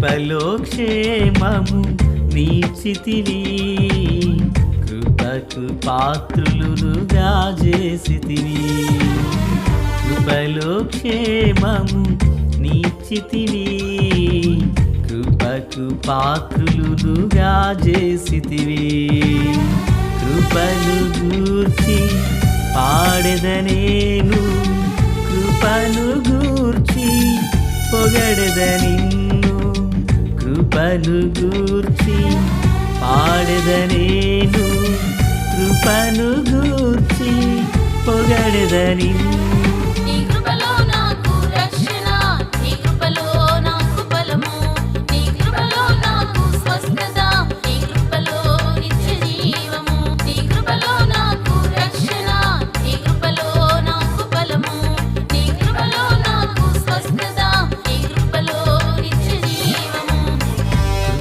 కృపలో క్షేమము నీచితివి, కృపకు పాత్రులుగా చేసితివి. కృపలో క్షేమము నీచితివి, కృపకు పాత్రులుగా చేసితివి. కృపను గూర్చి పాడెదనేను, కృపను గూర్చి పొగడెద నిన్ను. కృపను గూర్చి పాడెదనేను, కృపను గూర్చి పొగడెద నిన్ను.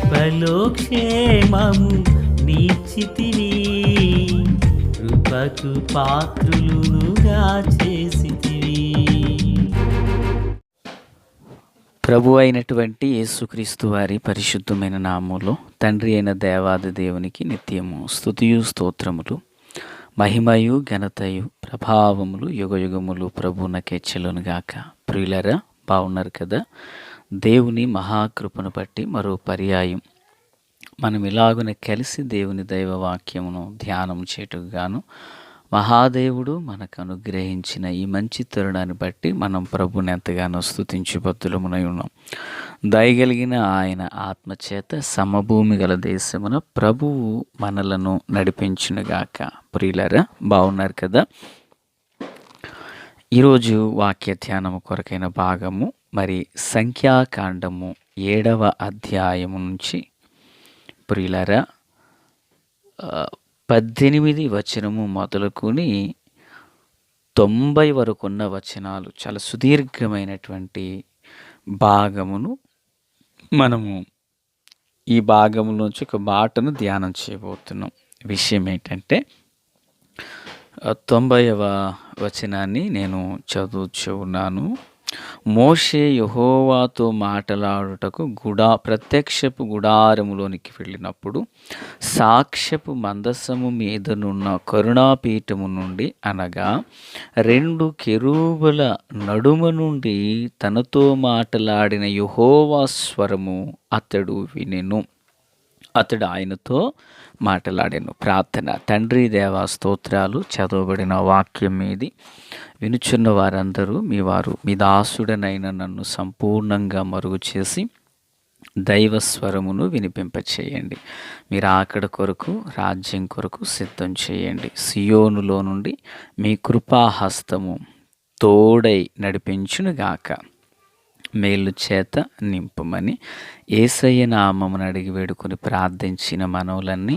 కృపలో క్షేమము నీచితివి, కృపకు పాత్రులుగా చేసితివి. ప్రభు అయినటువంటి యేసుక్రీస్తు వారి పరిశుద్ధమైన నామములో తండ్రి అయిన దేవాది దేవునికి నిత్యము స్తుతియు స్తోత్రములు, మహిమయు ఘనతయు ప్రభావములు యుగయుగములు ప్రభువునకే చెల్లునుగాక. ప్రియులరా, బాగున్నారు కదా? దేవుని మహాకృపను బట్టి మరో పర్యాయం మనం ఇలాగున కలిసి దేవుని దైవవాక్యమును ధ్యానం చేటుగాను మహాదేవుడు మనకు అనుగ్రహించిన ఈ మంచి తరుణాన్ని బట్టి మనం ప్రభుని ఎంతగానో స్తుతించి బద్దులమునై ఉన్నాం. దయగలిగిన ఆయన ఆత్మచేత సమభూమి గల దేశమున ప్రభువు మనలను నడిపించునుగాక. ప్రియులరా, బాగున్నారు కదా? ఈరోజు వాక్య ధ్యానము కొరకైన భాగము మరి సంఖ్యాకాండము 7వ అధ్యాయము నుంచి ప్రియులారా 18 వచనము మొదలుకొని 90 వరకు ఉన్న వచనాలు, చాలా సుదీర్ఘమైనటువంటి భాగమును మనము ఈ భాగంలోంచి ఒక మాటను ధ్యానం చేయబోతున్నాం. విషయం ఏంటంటే 90వ వచనాన్ని నేను చదువుచూ ఉన్నాను. మోషే యెహోవాతో మాటలాడుటకు ప్రత్యక్షపు గుడారములోనికి వెళ్ళినప్పుడు సాక్ష్యపు మందసము మీదనున్న కరుణాపీఠము నుండి, అనగా 2 కెరూబుల నడుమ నుండి తనతో మాటలాడిన యెహోవా స్వరము అతడు వినెను. అతడు ఆయనతో మాట్లాడాను. ప్రార్థన. తండ్రి దేవా స్తోత్రాలు. చదవబడిన వాక్యం మీది వినుచున్న వారందరూ మీ దాసుడనైన నన్ను సంపూర్ణంగా మరుగు చేసి దైవస్వరమును వినిపింపచేయండి. మీరు ఆకడ కొరకు, రాజ్యం కొరకు సిద్ధం చేయండి. సియోనులో నుండి మీ కృపాహస్తము తోడై నడిపించునుగాక. మేలు చేత నింపమని యేసయ్య నామమును అడిగి వేడుకొని ప్రార్థించిన మనవులన్నీ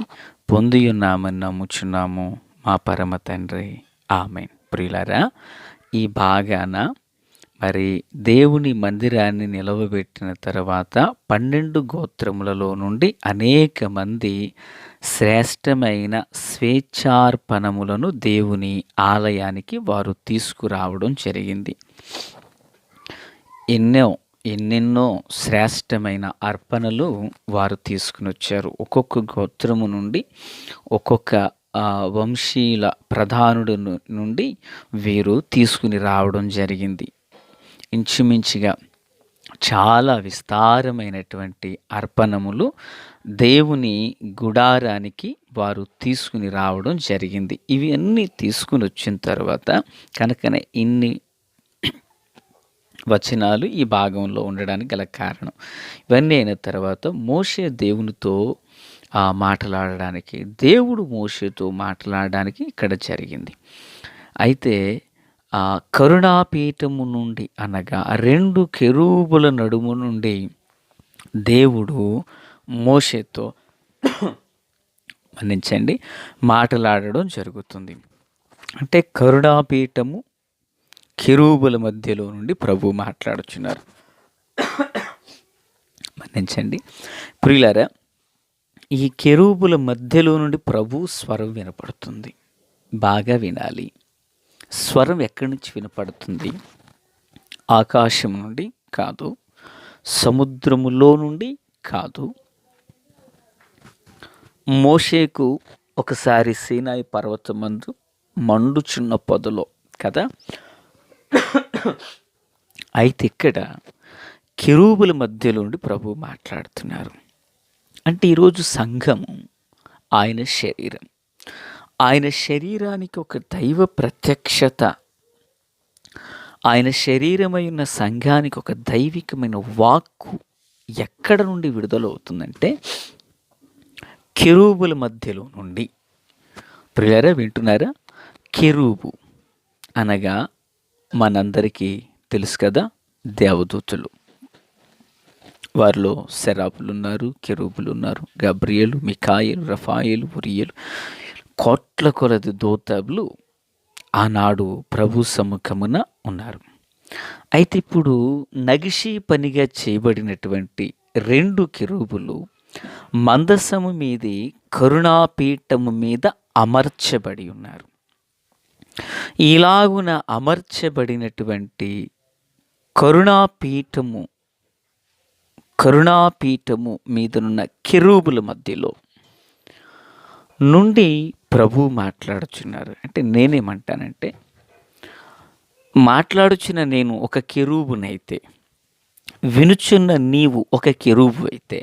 పొందియున్నామని నమ్ముచున్నాము మా పరమ తండ్రి, ఆమేన్. ప్రియులారా, ఈ భాగాన మరి దేవుని మందిరాన్ని నిలవబెట్టిన తర్వాత 12 గోత్రములలో నుండి అనేక మంది శ్రేష్టమైన స్వేచ్ఛార్పణములను దేవుని ఆలయానికి వారు తీసుకురావడం జరిగింది. ఎన్నెన్నో శ్రేష్టమైన అర్పణలు వారు తీసుకుని వచ్చారు. ఒక్కొక్క గోత్రము నుండి, ఒక్కొక్క వంశీయుల ప్రధానుడు నుండి వీరు తీసుకుని రావడం జరిగింది. ఇంచుమించుగా చాలా విస్తారమైనటువంటి అర్పణములు దేవుని గుడారానికి వారు తీసుకుని రావడం జరిగింది. ఇవి అన్నీ తీసుకుని వచ్చిన తర్వాత కనుకనే ఇన్ని వచనాలు ఈ భాగంలో ఉండడానికి గల కారణం. ఇవన్నీ అయిన తర్వాత మోషే దేవునితో మాట్లాడడానికి, దేవుడు మోషేతో మాట్లాడడానికి ఇక్కడ జరిగింది. అయితే కరుణాపీఠము నుండి, అనగా 2 కెరూబుల నడుము నుండి దేవుడు మోషేతో మాట్లాడడం జరుగుతుంది. అంటే కరుణాపీఠము కెరూబుల మధ్యలో నుండి ప్రభు మాట్లాడుచున్నారు. మన్నించండి ప్రియులారా, ఈ కెరూబుల మధ్యలో నుండి ప్రభు స్వరం వినపడుతుంది. బాగా వినాలి. స్వరం ఎక్కడి నుంచి వినపడుతుంది? ఆకాశం నుండి కాదు, సముద్రములో నుండి కాదు. మోషేకు ఒకసారి సీనాయి పర్వతమందు మండుచున్న పొదలో కదా. అయితే ఇక్కడ కెరూబుల మధ్యలో నుండి ప్రభువు మాట్లాడుతున్నారు. అంటే ఈరోజు సంఘము ఆయన శరీరం. ఆయన శరీరానికి ఒక దైవ ప్రత్యక్షత, ఆయన శరీరమై ఉన్న సంఘానికి ఒక దైవికమైన వాక్కు ఎక్కడ నుండి విడుదలవుతుందంటే కెరూబుల మధ్యలో నుండి. ప్రియులారా, వింటున్నారా? కెరూబు అనగా మనందరికీ తెలుసు కదా, దేవదూతలు. వారిలో సెరాపులు ఉన్నారు, కెరూబులు ఉన్నారు, గబ్రియేలు, మికాయేలు, రఫాయేలు, ఉరియలు, కోట్ల కొలది దూతలు ఆనాడు ప్రభు సముఖమున ఉన్నారు. అయితే ఇప్పుడు నగిషీ పనిగా చేయబడినటువంటి 2 కెరూబులు మందసము మీది కరుణాపీఠము మీద అమర్చబడి ఉన్నారు. ఇలాగున అమర్చబడినటువంటి కరుణాపీఠము మీదనున్న కెరూబుల మధ్యలో నుండి ప్రభు మాట్లాడుచున్నారు. అంటే నేనేమంటానంటే, మాట్లాడుచున్న నేను ఒక కెరూబునైతే, వినుచున్న నీవు ఒక కెరూబు అయితే,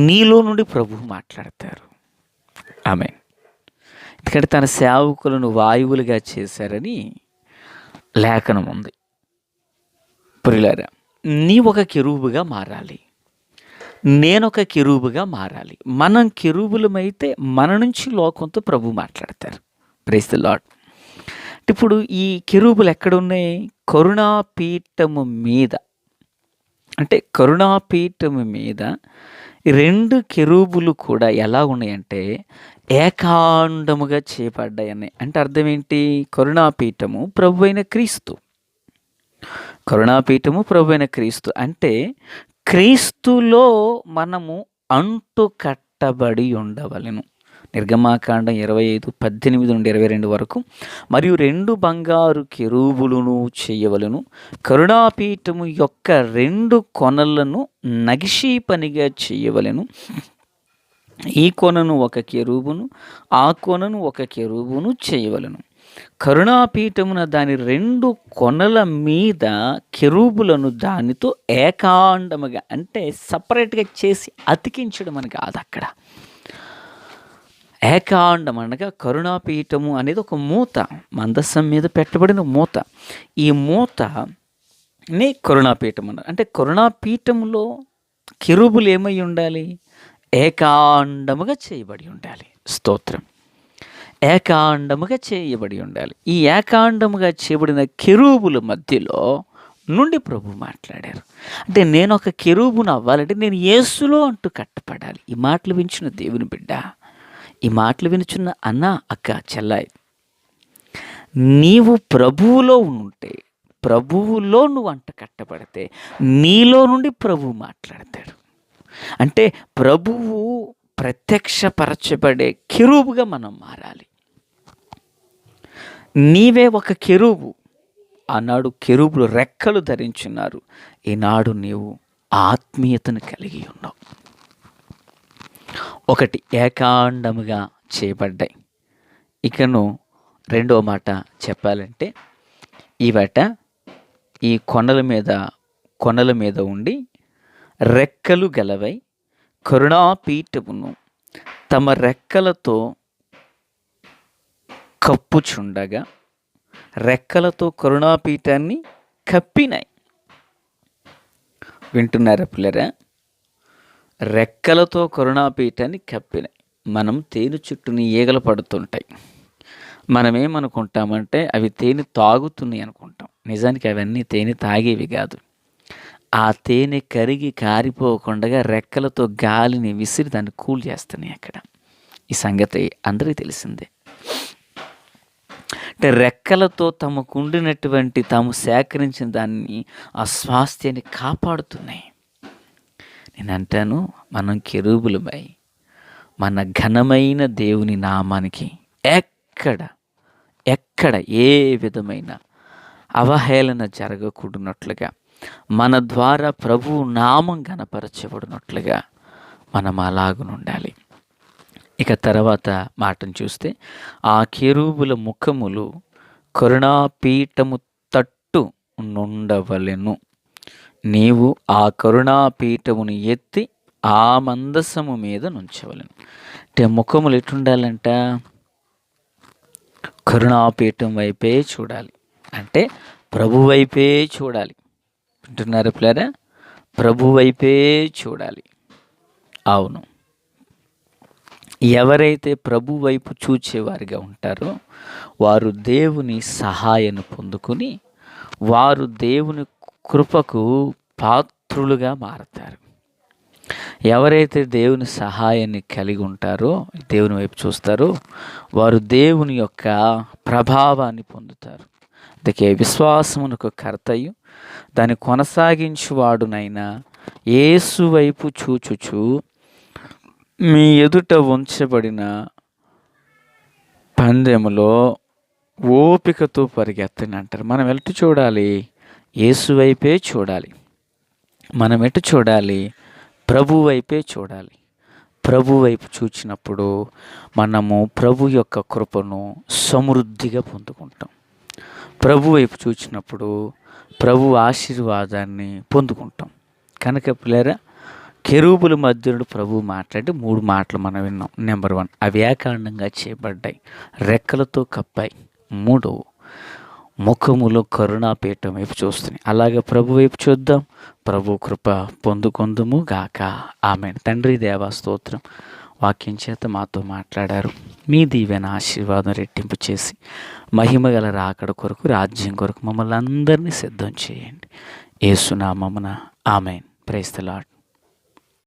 నీలో నుండి ప్రభు మాట్లాడతారు. ఆమేన్. ఎందుకంటే తన సేవకులను వాయువులుగా చేశారని లేఖనం ఉంది. ప్రియులారా, నీవొక కెరూబుగా మారాలి, నేనొక కెరూబుగా మారాలి. మనం కెరూబులమైతే మన నుంచి లోకంతో ప్రభు మాట్లాడతారు. Praise the lord. ఇప్పుడు ఈ కెరూబులు ఎక్కడున్నాయి? కరుణాపీఠము మీద. అంటే కరుణాపీఠము మీద 2 కెరూబులు కూడా ఎలా ఉన్నాయంటే ఏకాండముగా చేయబడ్డాయని. అంటే అర్థం ఏంటి? కరుణాపీఠము ప్రభు అయిన క్రీస్తు. కరుణాపీఠము ప్రభు అయిన క్రీస్తు అంటే క్రీస్తులో మనము అంటు కట్టబడి ఉండవలెను. నిర్గమాకాండం 25:18 నుండి 22 వరకు. మరియు 2 బంగారు కెరూబులను చేయవలెను. కరుణాపీఠము యొక్క 2 కొనలను నగిషీ పనిగా చేయవలెను. ఈ కొనను ఒక కెరూబును, ఆ కొనను ఒక కెరూబును చేయవలెను. కరుణాపీఠమున దాని 2 కొనల మీద కెరూబులను దానితో ఏకాండముగా, అంటే సపరేట్గా చేసి అతికించడం అని కాదు. అక్కడ ఏకాండం అనగా కరుణాపీఠము అనేది ఒక మూత, మందసం మీద పెట్టబడిన మూత. ఈ మూతని కరుణాపీఠం అన్నారు. అంటే కరుణాపీఠములో కెరూబులు ఏమై ఉండాలి? ఏకాండముగా చేయబడి ఉండాలి. స్తోత్రం. ఏకాండముగా చేయబడి ఉండాలి. ఈ ఏకాండముగా చేయబడిన కెరూబుల మధ్యలో నుండి ప్రభు మాట్లాడారు. అంటే నేను ఒక కెరూబును అవ్వాలంటే నేను యేసులో అంటూ కట్టపడాలి. ఈ మాటలు వించిన దేవుని బిడ్డ, ఈ మాటలు వినుచున్న అన్న, అక్క, చెల్లాయి, నీవు ప్రభువులో ఉంటే, ప్రభువులో నువ్వు అంట కట్టబడితే నీలో నుండి ప్రభువు మాట్లాడతాడు. అంటే ప్రభువు ప్రత్యక్షపరచబడే కెరూబుగా మనం మారాలి. నీవే ఒక కెరూబు. ఆనాడు కెరూబులు రెక్కలు ధరించున్నారు. ఈనాడు నీవు ఆత్మీయతను కలిగి ఉన్నావు. ఒకటి ఏకాండముగా చేయబడ్డాయి. ఇకను 2వ మాట చెప్పాలంటే, ఈ కొనల మీద ఉండి రెక్కలు గలవై కరుణాపీఠమును తమ రెక్కలతో కప్పుచుండగా, రెక్కలతో కరుణాపీఠాన్ని కప్పినాయి. వింటున్నారా పిల్లరా? రెక్కలతో కరుణాపీఠాన్ని కప్పినాయి. మనం తేనె చుట్టూని ఈగలు పడుతుంటాయి. మనమేమనుకుంటామంటే అవి తేనె తాగుతున్నాయి అనుకుంటాం. నిజానికి అవన్నీ తేనె తాగేవి కాదు. ఆ తేనె కరిగి కారిపోకుండా రెక్కలతో గాలిని విసిరి దాన్ని కూల్ చేస్తున్నాయి అక్కడ. ఈ సంగతి అందరికీ తెలిసిందే. అంటే రెక్కలతో తమకుండినటువంటి తాము సేకరించిన దాన్ని, ఆ స్వాస్థ్యాన్ని కాపాడుతున్నాయి. నేను అంటాను, మనం కెరూబులమై మన ఘనమైన దేవుని నామానికి ఎక్కడ ఏ విధమైన అవహేళన జరగకూడనట్లుగా మన ద్వారా ప్రభువు నామం గణపరచబడినట్లుగా మనం అలాగునుండాలి. ఇక తర్వాత మాటను చూస్తే, ఆ కెరూబుల ముఖములు కరుణాపీఠము తట్టు నుండవలెను. నీవు ఆ కరుణాపీఠమును ఎత్తి ఆ మందసము మీద నుంచవలెను. అంటే ముఖములు ఎటుండాలంట? కరుణాపీఠం వైపే చూడాలి. అంటే ప్రభు వైపే చూడాలి. వింటున్నారా పిల్లరా? ప్రభు వైపే చూడాలి. అవును, ఎవరైతే ప్రభు వైపు చూచేవారిగా ఉంటారో వారు దేవుని సహాయాన్ని పొందుకుని వారు దేవుని కృపకు పాత్రులుగా మారతారు. ఎవరైతే దేవుని సహాయాన్ని కలిగి ఉంటారో, దేవుని వైపు చూస్తారో, వారు దేవుని యొక్క ప్రభావాన్ని పొందుతారు. అందుకే విశ్వాసమునకు కర్తయు దాన్ని కొనసాగించువాడునైనా యేసు వైపు చూచుచు మీ ఎదుట ఉంచబడిన పందెములో ఓపికతో పరిగెత్తని అంటారు. మనం ఎటు చూడాలి? యేసు వైపే చూడాలి. మనం ఎటు చూడాలి? ప్రభు వైపే చూడాలి. ప్రభు వైపు చూచినప్పుడు మనము ప్రభు యొక్క కృపను సమృద్ధిగా పొందుకుంటాం. ప్రభు వైపు చూచినప్పుడు ప్రభు ఆశీర్వాదాన్ని పొందుకుంటాం. కనుక పిల్లరా, కెరూబుల మధ్యలో ప్రభు మాట్లాడి 3 మాటలు మనం విన్నాం. నెంబర్ 1, అవి ఏకాండంగా చేయబడ్డాయి, రెక్కలతో కప్పాయి. 3, ముఖములో కరుణాపీఠం వైపు చూస్తున్నాయి. అలాగే ప్రభు వైపు చూద్దాం, ప్రభు కృప పొందుకొందుము గాక. ఆమేన్. తండ్రి దేవా స్తోత్రం, వాక్యం చేత మాతో మాట్లాడారు. మీ దీవెన ఆశీర్వాదం రెట్టింపు చేసి మహిమగల రాకడ కొరకు, రాజ్యం కొరకు మమ్మల్ని అందరినీ సిద్ధం చేయండి. యేసు నామమున ఆమేన్. Praise the lord.